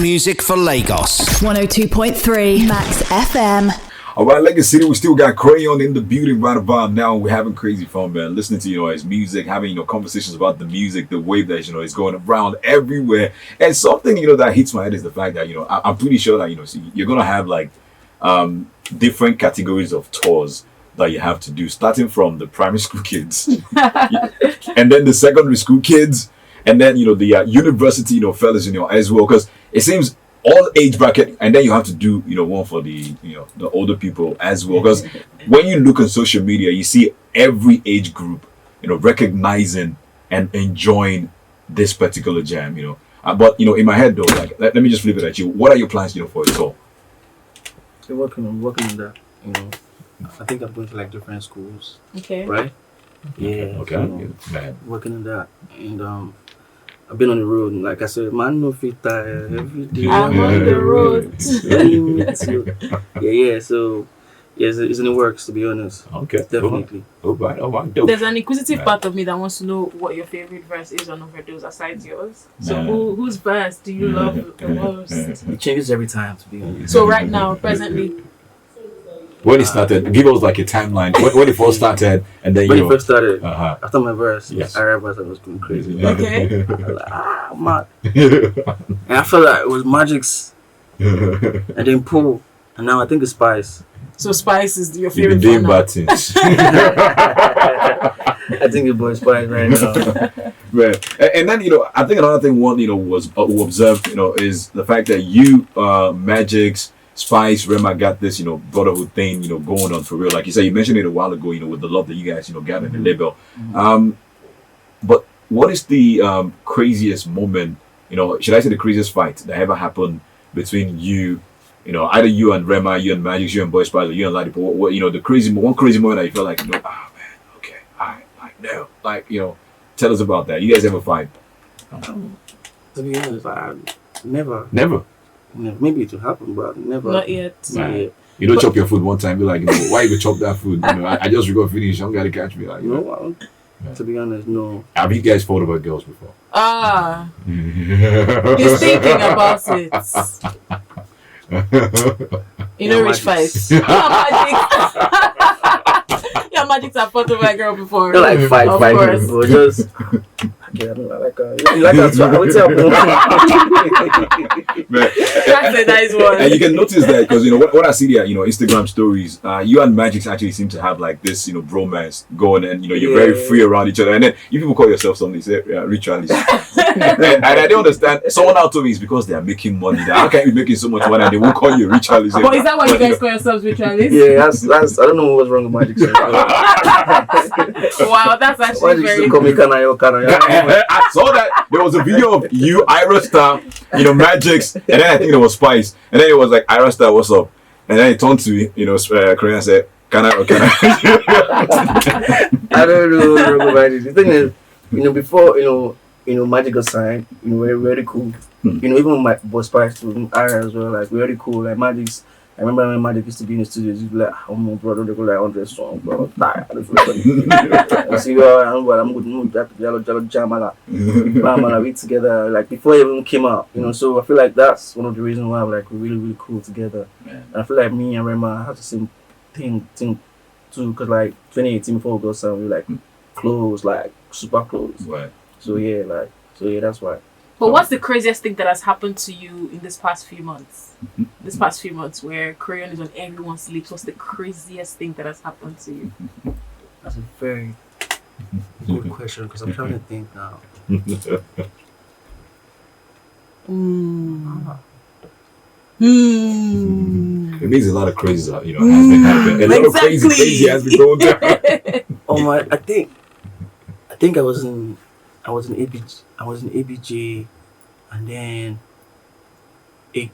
music for Lagos. 102.3 Max FM. All right, Lagos City, we still got Crayon in the building right about now. We're having crazy fun, man. Listening to, his music, having, conversations about the music, the wave that, is going around everywhere. And something, that hits my head is the fact that, I'm pretty sure that, you're going to have like different categories of tours that you have to do, starting from the primary school kids and then the secondary school kids, and then, the university, fellas, as well, because it seems all age bracket, and then you have to do one for the the older people as well, because when you look on social media you see every age group recognizing and enjoying this particular jam, but in my head though, like let me just flip it at you. What are your plans for it all? I'm working on that, I think I'm going to like different schools, Okay. right? Yeah, Okay. so, Man. working on that, and I've been on the road, and like I said, man, no fit every day. I'm on the road. yeah. So, it's in the works, to be honest. Okay. Definitely. All right. Dope. There's an inquisitive part of me that wants to know what your favorite verse is on Overdose aside yours. So whose verse do you love the most? It changes every time, to be honest. So right now, presently, When it started, give us like a timeline. When it first started, and then When it first started, Uh-huh. after my verse, Yes. I realized I was going crazy. okay. I was like, man. And I felt like it was Magic's, and then Pool, and now I think it's Spice. So Spice is your You've favorite been doing one now. bad things. I think it's Boy Spice right now. Right. And then, I think another thing was we observed, is the fact that you, Magic's, Spice, Rema got this, Brotherhood thing, going on for real. Like you said, you mentioned it a while ago, with the love that you guys, got in the label. But what is the craziest moment, should I say the craziest fight that ever happened between you, either you and Rema, you and Magic, you and Boy Spice, or you and Ladipo? What, one crazy moment that you felt like, man, okay, alright, like, no, like, tell us about that. You guys ever fight? To be honest, I never. Never. Maybe it will happen, but never. Not yet. Not yet. You don't chop your food one time, be like, why you chop that food? I just got finished. I'm gonna catch me. Like, No, to be honest, no. Have you guys fought about girls before? He's thinking about it. Rich Fice. Your Magic's have fought over a girl before. They're like five Of course. people. Just. Okay, I don't like her. You like her too. I will tell you. That's a nice one. And you can notice that because what I see there, Instagram stories, you and Magix actually seem to have like this, bromance going, and you're very free around each other. And then you people call yourself something, say ritualist. and I don't understand. Someone out told me it's because they are making money. That how can you be making so much money and they won't call you a ritualist? But is that why you guys call yourselves ritualists? Yeah, that's. I don't know what's wrong with Magic. Wow, that's actually Magic very still call me Kana. I saw that there was a video of you, Ira Star, Magix, and then I think there was Spice, and then it was like Ira Star, what's up? And then he turned to Crayon and said, "Can I?" I don't know about it. The thing is, before Magic got signed, we're very cool. Even my boss Spice to Ira as well, like very cool. Like Magic's. I remember when Magic used to be in the studio, he'd be like, "Oh my brother, they go like 100 songs, bro. I'm tired. I see, I'm good. That jam, we together. Like before it even came out, So I feel like that's one of the reasons why we're really, really cool together. And I feel like me and Rema have the same thing too, because like 2018 before we got signed, we were like close, like super close. Right. So yeah, that's why. But what's the craziest thing that has happened to you in this past few months? This past few months where Crayon is on everyone's lips, what's the craziest thing that has happened to you? That's a very good question because I'm trying to think now. It means a lot of crazy, has been happening. A lot of crazy has been going down. Oh my! I think I was in ABJ, and then a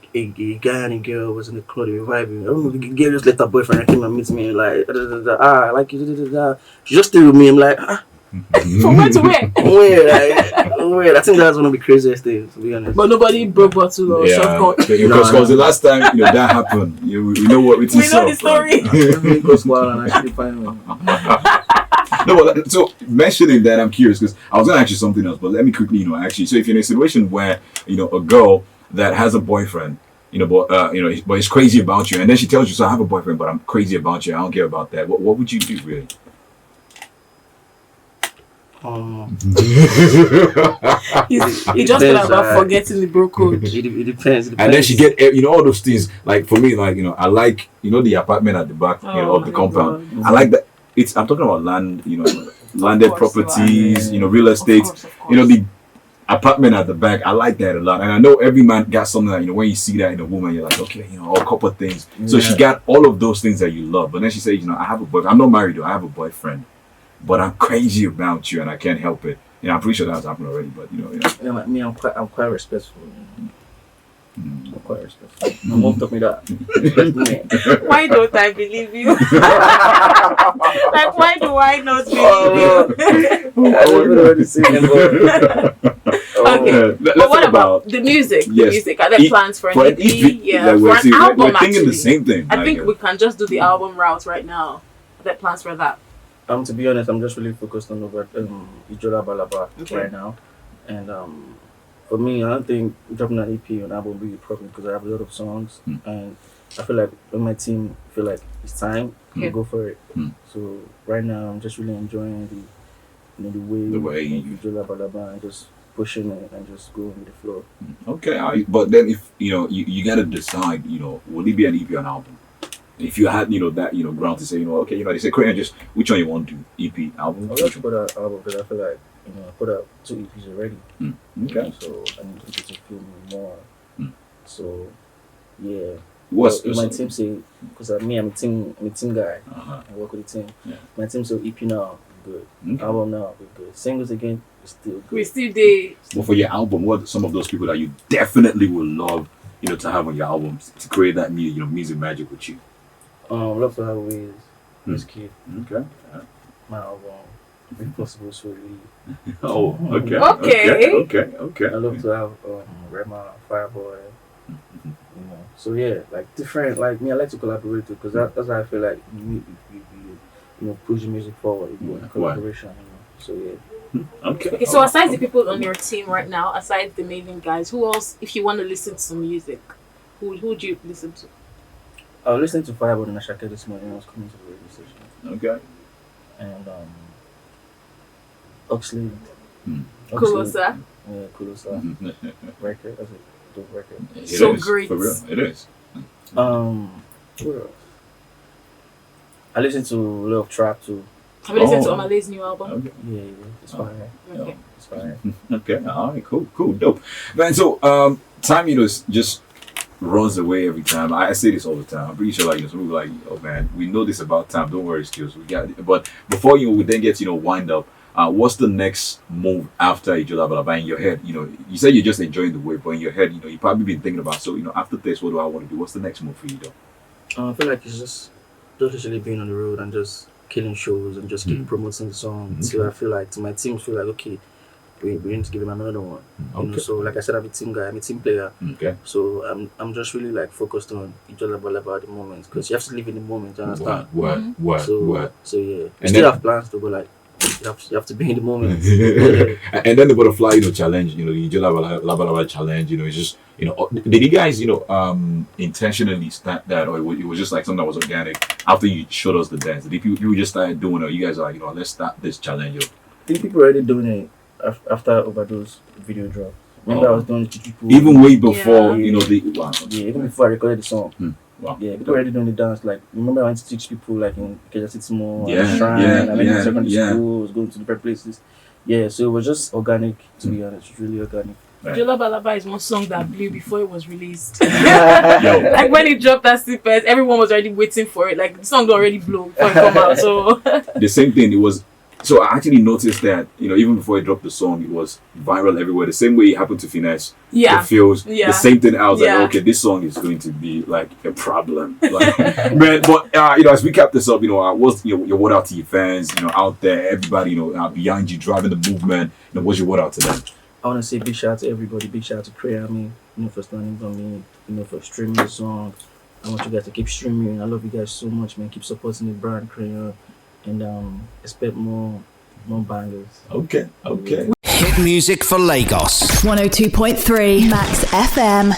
guy and a girl was in the club, they were vibing. I don't know, the girl just let her boyfriend and came and meet me like, I like you, She just stayed with me. I'm like, From where to where? Where? I think that's one of the craziest things, to be honest. But nobody broke bottle or shotgun. Because the last time that happened, you know what it is. We know the story. No, but so mentioning that, I'm curious because I was gonna ask you something else, but let me quickly, actually. So if you're in a situation where a girl that has a boyfriend, but he's crazy about you, and then she tells you, "So I have a boyfriend, but I'm crazy about you. I don't care about that." What would you do, really? He just thought about forgetting the bro code. It depends. And then she get all those things. Like for me, like I like the apartment at the back of the compound. God. I like that. I'm talking about land, landed properties, real estate. Of course. The apartment at the back. I like that a lot. And I know every man got something that when you see that in a woman, you're like, okay, a couple of things. So she got all of those things that you love. But then she says, I have a boyfriend. I'm not married though. I have a boyfriend, but I'm crazy about you and I can't help it. I'm pretty sure that's happened already. But like me, I'm quite respectful. I'm quite respectful. My mom taught me that. Why don't I believe you? Like, why do I not believe you? I don't even know what to say anymore. Okay, but what about the music? Yes. The music. Are there plans for an EP? Yeah, for an album. We're thinking actually, the same thing. I think we can just do the album route right now. Are there plans for that? To be honest, I'm just really focused on Ijola Balaba Okay. right now, and for me, I don't think dropping an EP or an album will be a problem because I have a lot of songs, and I feel like when my team feel like it's time, we go for it. So right now, I'm just really enjoying the way Ijola Balaba and just pushing it and just going with the flow. Okay, but then if you gotta decide, will it be an EP or an album? If you had that ground to say okay they say Crayon, just which one you want to do, EP, album? I'll just put out an album because I feel like I put out 2 EPs already. Okay. So I need people to feel me more. So yeah. What's if my team say, because I'm a team guy. Uh-huh. I work with the team. Yeah. My team say EP now be good. Okay. Album now be good. Singles again is still good. We still did. Well, for your album, what are some of those people that you definitely would love to have on your albums to create that music magic with you? Love to have Wiz Kid. Okay. My album. If possible, Sweetly. Oh, okay. Okay. I love to have Rema, Fireboy. So yeah, like different. Like me, I like to collaborate too because that's how I feel like you push the music forward. Collaboration. So yeah. Okay. So aside the people on your team right now, aside the Mavin guys, who else? If you want to listen to some music, who would you listen to? I was listening to Fireboy and Ashake this morning. I was coming to the radio station. Okay. And Oxley. Kulosa. Yeah, Kulosa. Record. That's a dope record. It So is, great. for real. It is. What else? I listen to a lot of trap too. Have you listened to Omale's new album? Okay. Yeah, it's fire. Okay. It's fire. Okay. All right. Cool. Dope. Man. So time just runs away every time. I say this all the time. I'm pretty sure some people like, oh man, we know this about time. Don't worry, skills. We got it. But before we then get wind up. What's the next move after Ijola Balaba in your head? You say you're just enjoying the wave, but in your head, you've probably been thinking about. So after this, what do I want to do? What's the next move for you, though? I feel like it's just literally being on the road and just killing shows and just keep promoting the song. So I feel like to my team feel like okay, we need to give him another one. Okay. So like I said, I'm a team guy. I'm a team player. Okay. So I'm just really like focused on Ijola Balaba at the moment because you have to live in the moment. You understand? What? So yeah, we And still then- have plans to go like. You have to be in the moment. And then the butterfly, challenge, the Ijola Balaba challenge, it's just, did you guys, intentionally start that, or it was just like something that was organic after you showed us the dance? Did you just started doing it, or you guys are like, let's start this challenge? I think people already doing it after Overdose video drop. Remember I was doing people Even way before, Yeah. wow. Yeah, even before I recorded the song. Wow. Yeah, people already doing the dance. Like, remember I went to teach people like in Keja City Mall, Yeah, Shrine, yeah, I went to secondary yeah. school, I was going to different places. Yeah, so it was just organic, to be honest, really organic. Ijola Balaba is one song that blew before it was released. Yo. Like when it dropped that snippet, everyone was already waiting for it. Like the song already blew before it come out. So The same thing, it was. So I actually noticed that, even before I dropped the song, it was viral everywhere. The same way it happened to Finesse. yeah. The feels. Yeah. The same thing. I was Yeah. like, okay, this song is going to be like a problem. Like, man, but as we cap this up, what's your word out to your fans, out there, everybody, behind you, driving the movement. What's your word out to them? I want to say big shout out to everybody, big shout out to Crayon, for standing by me, for streaming the song. I want you guys to keep streaming. I love you guys so much, man. Keep supporting the brand, Crayon, and expect more bangers. Okay. Great music for Lagos. 102.3 Max FM.